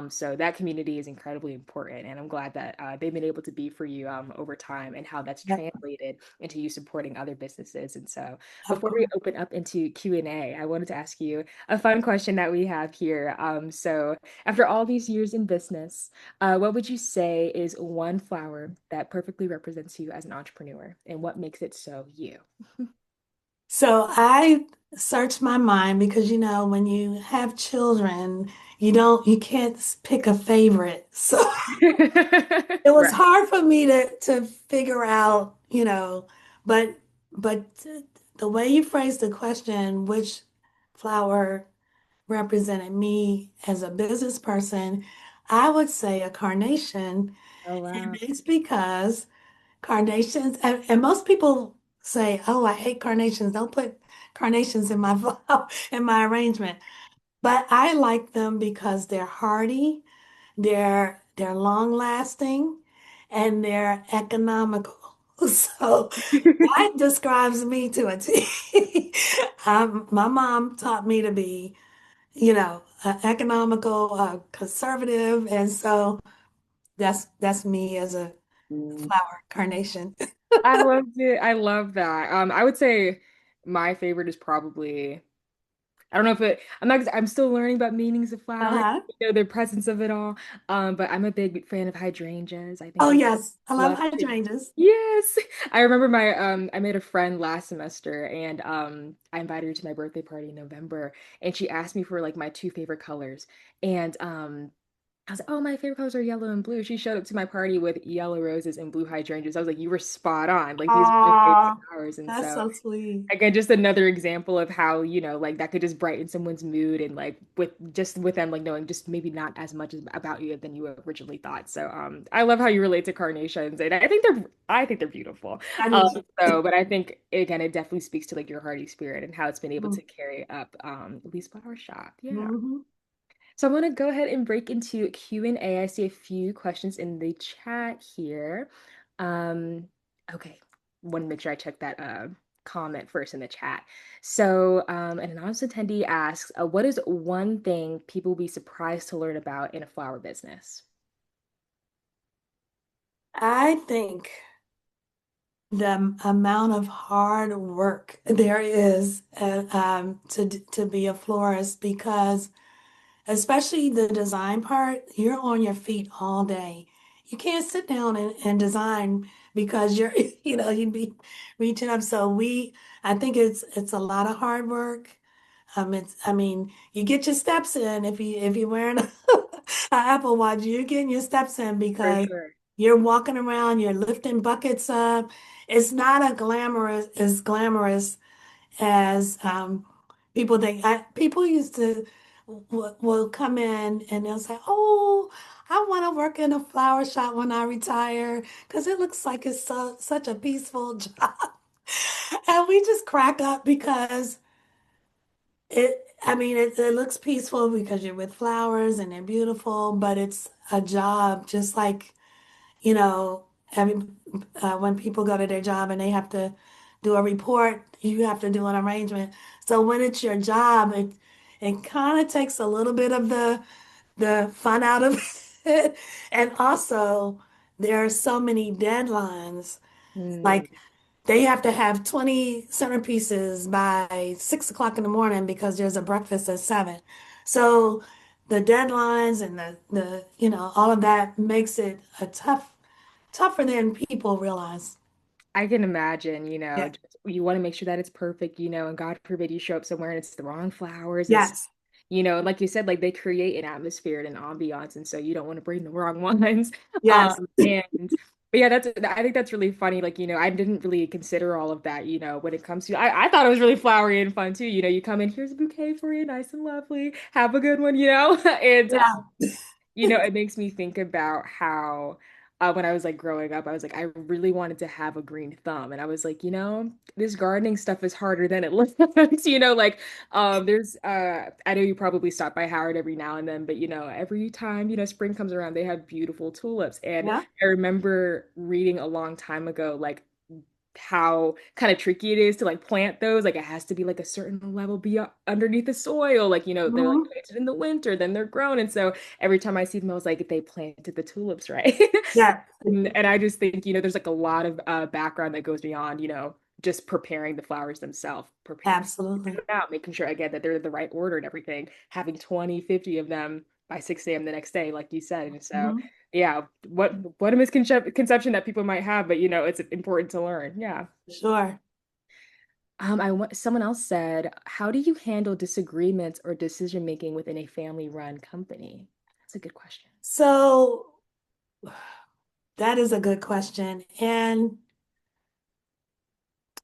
Speaker 2: So that community is incredibly important, and I'm glad that they've been able to be for you over time and how that's
Speaker 3: Yeah.
Speaker 2: translated into you supporting other businesses. And so
Speaker 3: Of
Speaker 2: before we
Speaker 3: course.
Speaker 2: open up into Q&A, I wanted to ask you a fun question that we have here. So after all these years in business, what would you say is one flower that perfectly represents you as an entrepreneur and what makes it so you?
Speaker 3: So I searched my mind because when you have children, you can't pick a favorite. So it was
Speaker 2: Right.
Speaker 3: hard for me to figure out, but but the way you phrased the question, which flower represented me as a business person, I would say a carnation.
Speaker 2: Oh,
Speaker 3: And
Speaker 2: wow.
Speaker 3: it's because carnations, and most people say, "Oh, I hate carnations. Don't put carnations in my in my arrangement." But I like them because they're hardy, they're long lasting, and they're economical. So that describes me to a T. My mom taught me to be, economical, conservative, and so. That's me as a flower carnation.
Speaker 2: I loved it. I love that. I would say my favorite is probably I don't know if it I'm still learning about meanings of flowers,
Speaker 3: Uh-huh.
Speaker 2: the presence of it all. But I'm a big fan of hydrangeas. I think
Speaker 3: Oh
Speaker 2: they're
Speaker 3: yes, I love
Speaker 2: love to
Speaker 3: hydrangeas.
Speaker 2: Yes. I remember I made a friend last semester and I invited her to my birthday party in November and she asked me for like my two favorite colors. And I was like, oh, my favorite colors are yellow and blue. She showed up to my party with yellow roses and blue hydrangeas. I was like, you were spot on. Like these are my favorite
Speaker 3: Oh,
Speaker 2: flowers. And
Speaker 3: that's
Speaker 2: so
Speaker 3: so sweet.
Speaker 2: again, just another example of how, like that could just brighten someone's mood and like with them like knowing just maybe not as much about you than you originally thought. So I love how you relate to carnations and I think they're beautiful.
Speaker 3: I do
Speaker 2: Um
Speaker 3: too.
Speaker 2: but I think again it definitely speaks to like your hearty spirit and how it's been able to carry up Lee's Flower Shop. Yeah.
Speaker 3: Mm-hmm.
Speaker 2: So I'm gonna go ahead and break into Q&A. I see a few questions in the chat here. Um, okay, want to make sure I check that comment first in the chat. So an anonymous attendee asks, what is one thing people will be surprised to learn about in a flower business?
Speaker 3: I think the amount of hard work there is to be a florist because especially the design part, you're on your feet all day. You can't sit down and design because you're, you'd be reaching up. I think it's a lot of hard work. I mean, you get your steps in if you're wearing a Apple Watch, you're getting your steps in
Speaker 2: For
Speaker 3: because
Speaker 2: sure.
Speaker 3: you're walking around, you're lifting buckets up. It's not as glamorous as people think. People used to will come in and they'll say, "Oh, I want to work in a flower shop when I retire because it looks like it's such a peaceful job." And we just crack up because I mean, it looks peaceful because you're with flowers and they're beautiful, but it's a job just like, you know, every when people go to their job and they have to do a report, you have to do an arrangement. So when it's your job, it kind of takes a little bit of the fun out of it. And also, there are so many deadlines.
Speaker 2: Hmm.
Speaker 3: Like they have to have 20 centerpieces by 6 o'clock in the morning because there's a breakfast at 7. So the deadlines and all of that makes it tougher than people realize.
Speaker 2: I can imagine,
Speaker 3: Yeah.
Speaker 2: just, you want to make sure that it's perfect, and God forbid you show up somewhere and it's the wrong flowers.
Speaker 3: Yes.
Speaker 2: And like you said, like they create an atmosphere and an ambiance, and so you don't want to bring the wrong ones.
Speaker 3: Yes.
Speaker 2: And but yeah, I think that's really funny. Like, I didn't really consider all of that, when it comes to I thought it was really flowery and fun too. You come in, here's a bouquet for you, nice and lovely. Have a good one, And
Speaker 3: Yeah.
Speaker 2: it makes me think about how when I was like growing up, I was like, I really wanted to have a green thumb. And I was like, this gardening stuff is harder than it looks. Like there's I know you probably stop by Howard every now and then, but every time, spring comes around, they have beautiful tulips. And
Speaker 3: Yeah.
Speaker 2: I remember reading a long time ago, like how kind of tricky it is to like plant those. Like it has to be like a certain level be underneath the soil. Like, they're like
Speaker 3: Hmm.
Speaker 2: planted in the winter, then they're grown. And so every time I see them, I was like, they planted the tulips, right?
Speaker 3: Yeah.
Speaker 2: And I just think, there's like a lot of background that goes beyond, just preparing the flowers themselves, preparing
Speaker 3: Absolutely.
Speaker 2: them out, making sure again that they're in the right order and everything, having 20, 50 of them by 6 a.m. the next day, like you said. And so
Speaker 3: Hmm.
Speaker 2: yeah, what a misconception that people might have, but it's important to learn. Yeah.
Speaker 3: Sure.
Speaker 2: I want someone else said, how do you handle disagreements or decision making within a family-run company? That's a good question.
Speaker 3: So that is a good question. And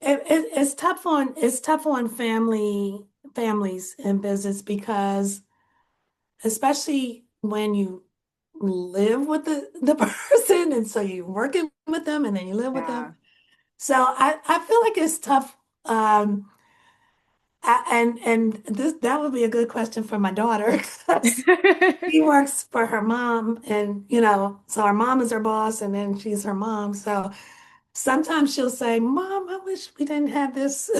Speaker 3: it's tough on families in business because especially when you live with the person and so you're working with them and then you live with them.
Speaker 2: Yeah.
Speaker 3: So I feel like it's tough. And that would be a good question for my daughter because she works for her mom and so her mom is her boss and then she's her mom. So sometimes she'll say, "Mom, I wish we didn't have this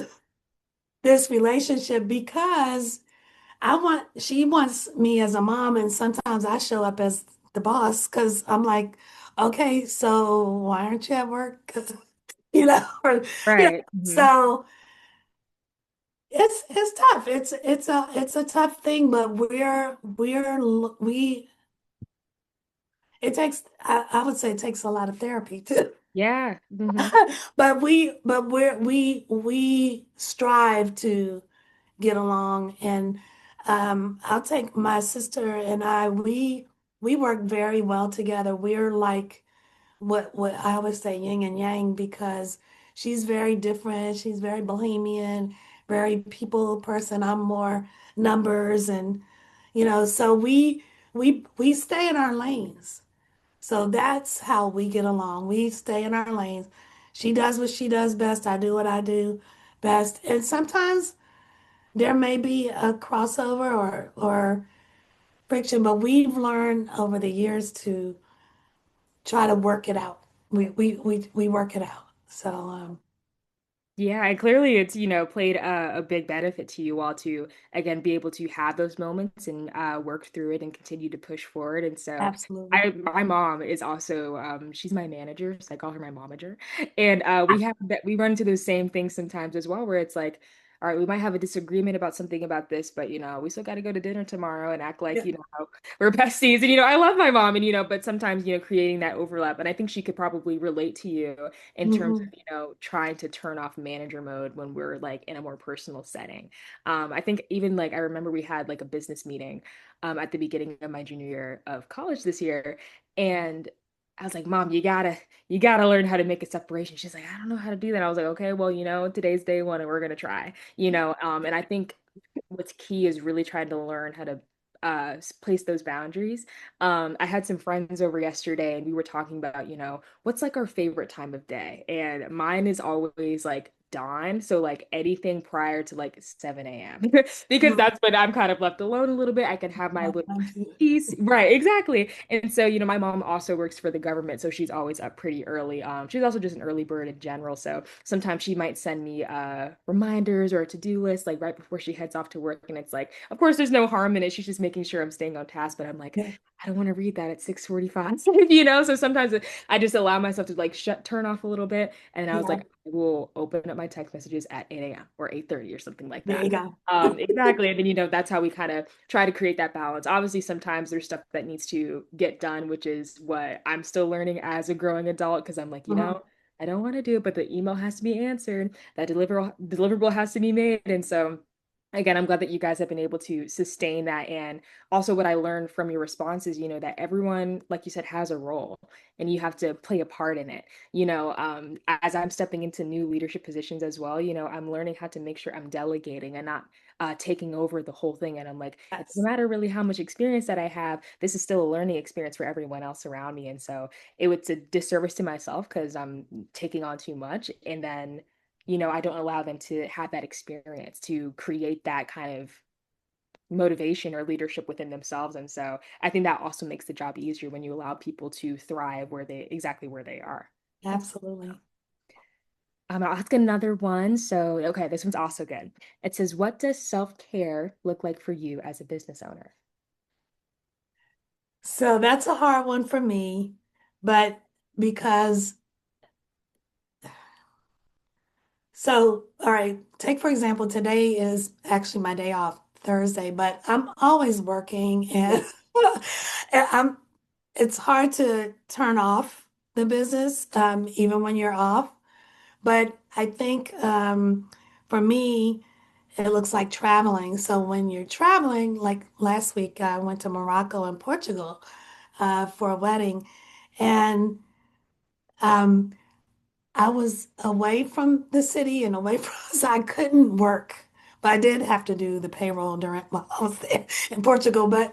Speaker 3: relationship because she wants me as a mom and sometimes I show up as the boss because I'm like, okay, so why aren't you at work? Or
Speaker 2: Right.
Speaker 3: so it's tough. It's a tough thing, but we it takes I would say it takes a lot of therapy too.
Speaker 2: Yeah.
Speaker 3: But we strive to get along, and I'll take my sister and we work very well together. We're like what I always say yin and yang because she's very different. She's very bohemian, very people person. I'm more numbers, and so we stay in our lanes. So that's how we get along. We stay in our lanes. She does what she does best. I do what I do best. And sometimes there may be a crossover or friction, but we've learned over the years to try to work it out. We work it out. So
Speaker 2: Yeah, and clearly it's, played a big benefit to you all to, again, be able to have those moments and work through it and continue to push forward. And so
Speaker 3: absolutely.
Speaker 2: my mom is also, she's my manager, so I call her my momager. And we run into those same things sometimes as well, where it's like, all right, we might have a disagreement about something about this, but, we still got to go to dinner tomorrow and act like,
Speaker 3: Yeah.
Speaker 2: we're besties. And, I love my mom and, but sometimes, creating that overlap. And I think she could probably relate to you in terms of
Speaker 3: Hmm.
Speaker 2: trying to turn off manager mode when we're like in a more personal setting. I think even like I remember we had like a business meeting at the beginning of my junior year of college this year, and I was like, Mom, you gotta learn how to make a separation. She's like, I don't know how to do that. I was like, okay, well, today's day one and we're gonna try. And I think what's key is really trying to learn how to place those boundaries. I had some friends over yesterday and we were talking about, what's like our favorite time of day? And mine is always like dawn. So like anything prior to like 7 a.m. because that's when I'm kind of left alone a little bit. I can have my little peace. Right, exactly. And so, my mom also works for the government, so she's always up pretty early. She's also just an early bird in general. So sometimes she might send me reminders or a to-do list like right before she heads off to work. And it's like, of course, there's no harm in it. She's just making sure I'm staying on task, but I'm like,
Speaker 3: Yeah.
Speaker 2: I don't want to read that at 6:45, So sometimes I just allow myself to like turn off a little bit. And I was
Speaker 3: Yeah.
Speaker 2: like, I will open up my text messages at 8 a.m. or 8:30 or something like
Speaker 3: There you
Speaker 2: that.
Speaker 3: go.
Speaker 2: Exactly. And then, that's how we kind of try to create that balance. Obviously, sometimes there's stuff that needs to get done, which is what I'm still learning as a growing adult, because I'm like,
Speaker 3: Mhm.
Speaker 2: I don't want to do it, but the email has to be answered. That deliverable has to be made. And so again, I'm glad that you guys have been able to sustain that. And also what I learned from your responses, that everyone, like you said, has a role and you have to play a part in it. As I'm stepping into new leadership positions as well, I'm learning how to make sure I'm delegating and not taking over the whole thing. And I'm like, it doesn't
Speaker 3: Yes.
Speaker 2: matter really how much experience that I have. This is still a learning experience for everyone else around me. And so it was a disservice to myself because I'm taking on too much. And then I don't allow them to have that experience to create that kind of motivation or leadership within themselves. And so I think that also makes the job easier when you allow people to thrive exactly where they are.
Speaker 3: Absolutely.
Speaker 2: I'll ask another one. So, okay, this one's also good. It says, what does self-care look like for you as a business owner?
Speaker 3: So that's a hard one for me, but because all right, take for example, today is actually my day off, Thursday, but I'm always working and, and it's hard to turn off the business, even when you're off. But I think for me, it looks like traveling. So when you're traveling, like last week, I went to Morocco and Portugal for a wedding, and um, I was away from the city and away from, so I couldn't work. But I did have to do the payroll during while I was there in Portugal. But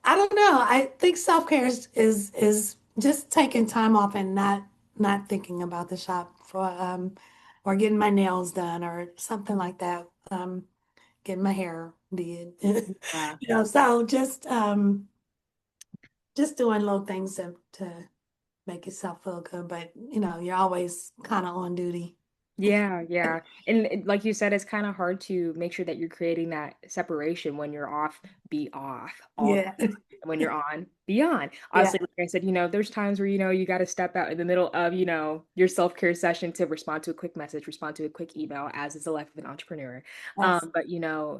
Speaker 3: I don't know. I think self-care is just taking time off and not thinking about the shop for or getting my nails done or something like that. Getting my hair did.
Speaker 2: Yeah.
Speaker 3: So just doing little things to make yourself feel good, but you're always kind of on duty.
Speaker 2: Yeah, yeah. And like you said, it's kind of hard to make sure that you're creating that separation when you're off, be off all the
Speaker 3: Yeah.
Speaker 2: And when you're on, be on.
Speaker 3: Yeah.
Speaker 2: Honestly, like I said, there's times where, you got to step out in the middle of, your self-care session to respond to a quick message, respond to a quick email, as is the life of an entrepreneur.
Speaker 3: Yes.
Speaker 2: But,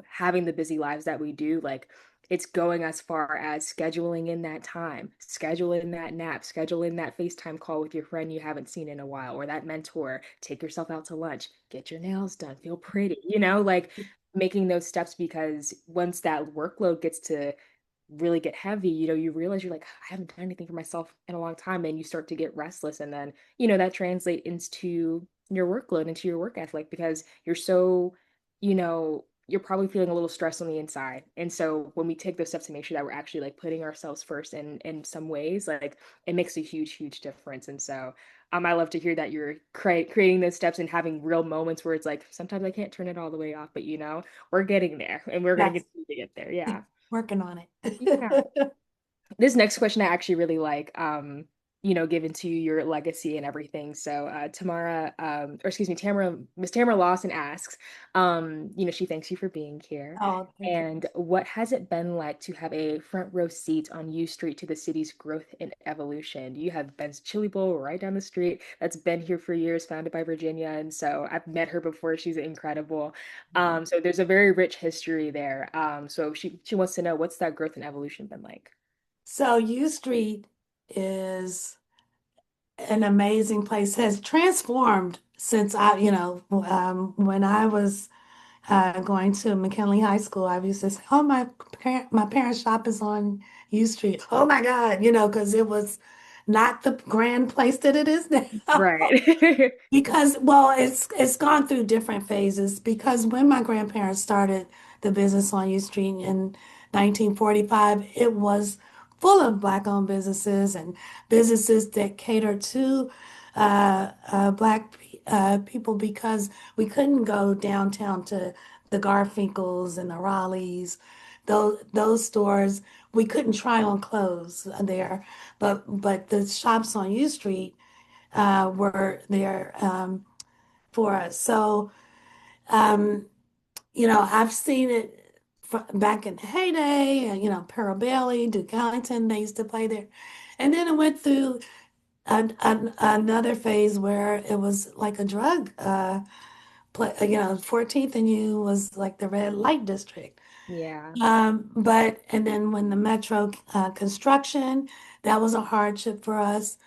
Speaker 2: having the busy lives that we do, like, it's going as far as scheduling in that time, scheduling that nap, scheduling that FaceTime call with your friend you haven't seen in a while, or that mentor, take yourself out to lunch, get your nails done, feel pretty, like making those steps, because once that workload gets to really get heavy, you realize you're like, I haven't done anything for myself in a long time, and you start to get restless. And then, that translates into your workload, into your work ethic, because you're so, you're probably feeling a little stressed on the inside. And so when we take those steps to make sure that we're actually like putting ourselves first in some ways, like it makes a huge, huge difference. And so I love to hear that you're creating those steps and having real moments where it's like, sometimes I can't turn it all the way off, but we're getting there, and we're going to
Speaker 3: Yes.
Speaker 2: continue to get there. Yeah.
Speaker 3: Working on
Speaker 2: Yeah.
Speaker 3: it.
Speaker 2: This next question I actually really like, given to your legacy and everything. So, Miss Tamara Lawson asks, she thanks you for being here.
Speaker 3: Oh, thank you.
Speaker 2: And what has it been like to have a front row seat on U Street to the city's growth and evolution? You have Ben's Chili Bowl right down the street that's been here for years, founded by Virginia. And so I've met her before. She's incredible. So there's a very rich history there. So she wants to know, what's that growth and evolution been like?
Speaker 3: So U Street is an amazing place, has transformed since when I was going to McKinley High School, I used to say, "Oh, my parents' shop is on U Street." Oh my God, because it was not the grand place that it is now.
Speaker 2: Right.
Speaker 3: Because, well, it's gone through different phases. Because when my grandparents started the business on U Street in 1945, it was full of Black-owned businesses and businesses that cater to people, because we couldn't go downtown to the Garfinkels and the Raleighs. Those stores, we couldn't try on clothes there, but the shops on U Street were there for us. So, um, I've seen it back in the heyday, and, Pearl Bailey, Duke Ellington, they used to play there. And then it went through another phase where it was like a drug play, 14th and U was like the red light district.
Speaker 2: Yeah.
Speaker 3: And then when the metro construction, that was a hardship for us.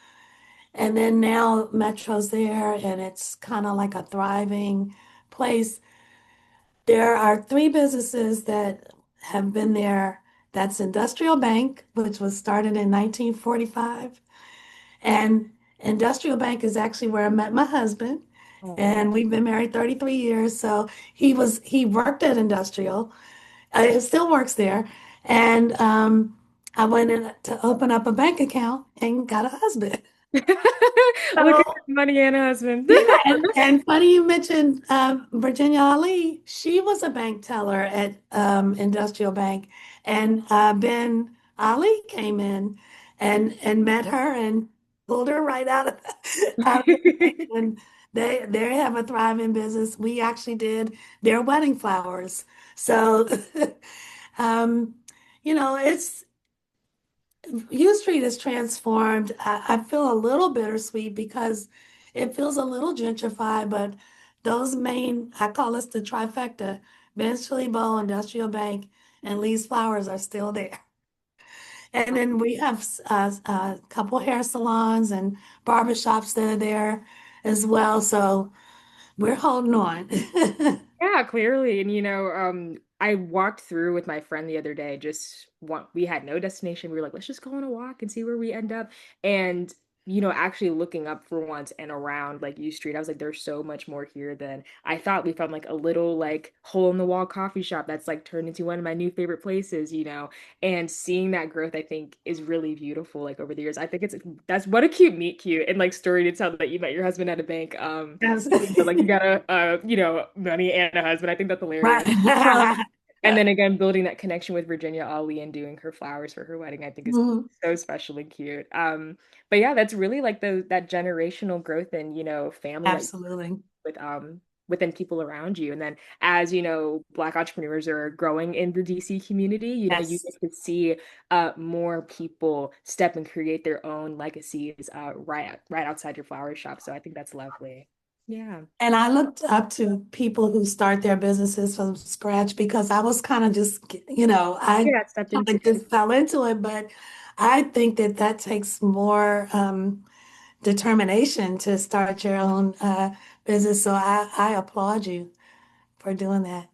Speaker 3: And then now Metro's there, and it's kind of like a thriving place. There are three businesses that have been there. That's Industrial Bank, which was started in 1945. And Industrial Bank is actually where I met my husband.
Speaker 2: Oh.
Speaker 3: And we've been married 33 years. So he worked at Industrial. He still works there. And I went in to open up a bank account and got a husband.
Speaker 2: Look at
Speaker 3: So
Speaker 2: this money and husband.
Speaker 3: yeah, and funny you mentioned Virginia Ali. She was a bank teller at Industrial Bank, and Ben Ali came in and met her and pulled her right out of the bank. And they have a thriving business. We actually did their wedding flowers. So, um, it's U Street is transformed. I feel a little bittersweet because it feels a little gentrified, but those main, I call us the trifecta, Ben's Chili Bowl, Industrial Bank, and Lee's Flowers are still there. And then we have a couple hair salons and barbershops that are there as well. So we're holding on.
Speaker 2: Yeah, clearly. And I walked through with my friend the other day, we had no destination. We were like, let's just go on a walk and see where we end up. And actually looking up for once and around like U Street, I was like, there's so much more here than I thought. We found like a little like hole in the wall coffee shop that's like turned into one of my new favorite places, and seeing that growth, I think, is really beautiful. Like over the years, I think that's what a cute meet cute and like story to tell that you met your husband at a bank.
Speaker 3: Yes.
Speaker 2: Like you got money and a husband. I think that's hilarious. Um,
Speaker 3: Right.
Speaker 2: and then again, building that connection with Virginia Ali and doing her flowers for her wedding, I think is
Speaker 3: Mhm.
Speaker 2: so special and cute. But yeah, that's really like that generational growth and family that you
Speaker 3: Absolutely.
Speaker 2: with within people around you. And then as Black entrepreneurs are growing in the DC community, you
Speaker 3: Yes.
Speaker 2: get to see more people step and create their own legacies right outside your flower shop. So I think that's lovely. Yeah.
Speaker 3: And I looked up to people who start their businesses from scratch because I was kind of just, I
Speaker 2: Yeah, I stepped
Speaker 3: kind
Speaker 2: into
Speaker 3: of
Speaker 2: it.
Speaker 3: just fell into it. But I think that that takes more determination to start your own business. So I applaud you for doing that.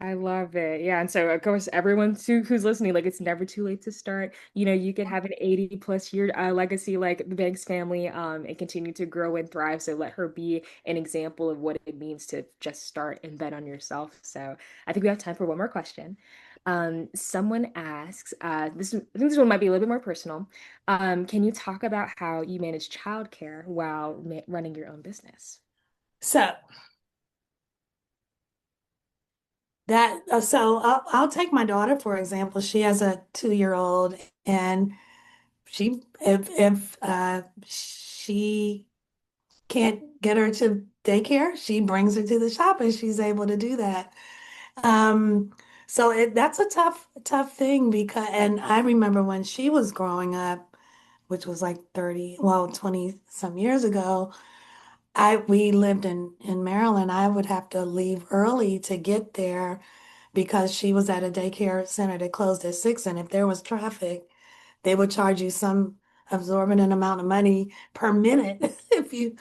Speaker 2: I love it. Yeah. And so, of course, everyone who's listening, like, it's never too late to start. You could have an 80 plus year legacy like the Banks family, and continue to grow and thrive. So let her be an example of what it means to just start and bet on yourself. So I think we have time for one more question. Someone asks, I think this one might be a little bit more personal. Can you talk about how you manage childcare while running your own business?
Speaker 3: So so I'll take my daughter for example. She has a 2-year old, and if she can't get her to daycare, she brings her to the shop, and she's able to do that. Um, so that's a tough thing because, and I remember when she was growing up, which was like 30, well, 20 some years ago, we lived in Maryland. I would have to leave early to get there because she was at a daycare center that closed at 6, and if there was traffic, they would charge you some absorbent amount of money per minute if you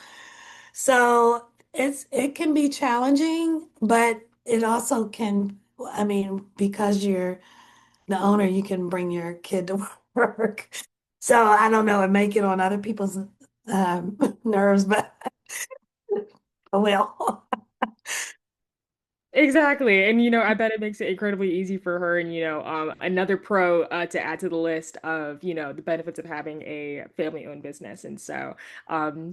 Speaker 3: so it can be challenging, but it also can, I mean, because you're the owner, you can bring your kid to work. So I don't know, it may get on other people's nerves, but well,
Speaker 2: Exactly. And I bet it makes it incredibly easy for her. And another pro to add to the list of, the benefits of having a family-owned business. And so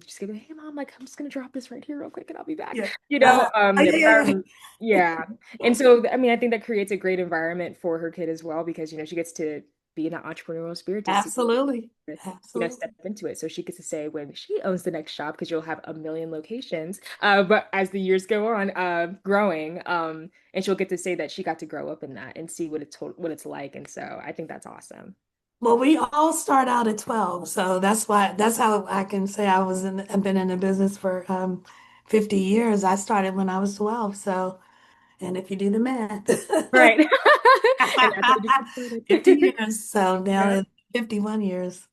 Speaker 2: just gonna, hey mom, like I'm just gonna drop this right here real quick and I'll be back.
Speaker 3: yeah. Yeah, yeah,
Speaker 2: Yeah. And so I mean I think that creates a great environment for her kid as well because she gets to be in that entrepreneurial spirit to see
Speaker 3: absolutely.
Speaker 2: step
Speaker 3: Absolutely.
Speaker 2: into it. So she gets to say when she owns the next shop, because you'll have a million locations. But as the years go on, growing, and she'll get to say that she got to grow up in that and see what it's like. And so I think that's awesome.
Speaker 3: Well, we all start out at 12, so that's how I can say I've been in the business for 50 years. I started when I was 12, so and if you do the math.
Speaker 2: Right. And that's how you get
Speaker 3: 50
Speaker 2: started.
Speaker 3: years, so now
Speaker 2: Yeah.
Speaker 3: it's 51 years.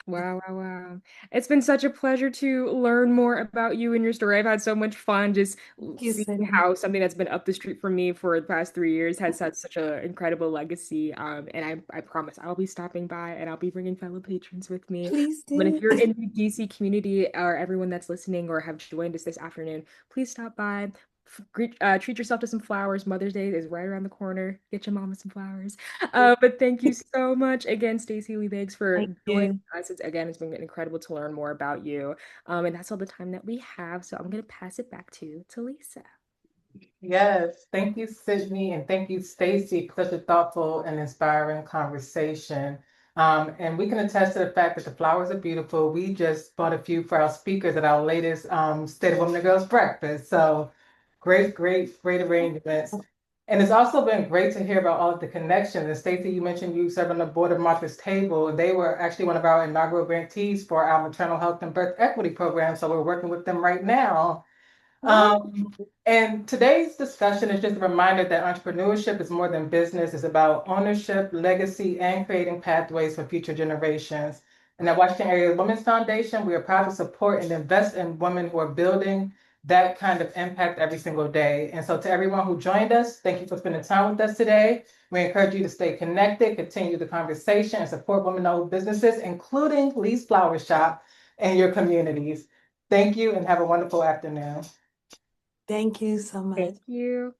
Speaker 2: Wow, wow, wow. It's been such a pleasure to learn more about you and your story. I've had so much fun just
Speaker 3: Thank you,
Speaker 2: seeing
Speaker 3: Sydney.
Speaker 2: how something that's been up the street from me for the past 3 years has had such an incredible legacy. And I promise I'll be stopping by and I'll be bringing fellow patrons with me.
Speaker 3: Please
Speaker 2: But if
Speaker 3: do.
Speaker 2: you're in the DC community or everyone that's listening or have joined us this afternoon, please stop by. Treat yourself to some flowers. Mother's Day is right around the corner. Get your mama some flowers. But thank you so much again, Stacie Lee Banks, for
Speaker 3: Thank
Speaker 2: joining
Speaker 3: you.
Speaker 2: us. It's been incredible to learn more about you. And that's all the time that we have. So I'm going to pass it back to Lisa.
Speaker 1: Yes, thank you, Sydney, and thank you, Stacie, for such a thoughtful and inspiring conversation. And we can attest to the fact that the flowers are beautiful. We just bought a few for our speakers at our latest State of Women and Girls breakfast. So great, great, great arrangements. And it's also been great to hear about all of the connections. And Stacie, you mentioned you served on the board of Martha's Table. They were actually one of our inaugural grantees for our maternal health and birth equity program. So we're working with them right now.
Speaker 3: Oh,
Speaker 1: And today's discussion is just a reminder that entrepreneurship is more than business. It's about ownership, legacy, and creating pathways for future generations. And at Washington Area Women's Foundation, we are proud to support and invest in women who are building that kind of impact every single day. And so to everyone who joined us, thank you for spending time with us today. We encourage you to stay connected, continue the conversation, and support women-owned businesses, including Lee's Flower Shop and your communities. Thank you and have a wonderful afternoon.
Speaker 3: thank you so much.
Speaker 2: Thank you.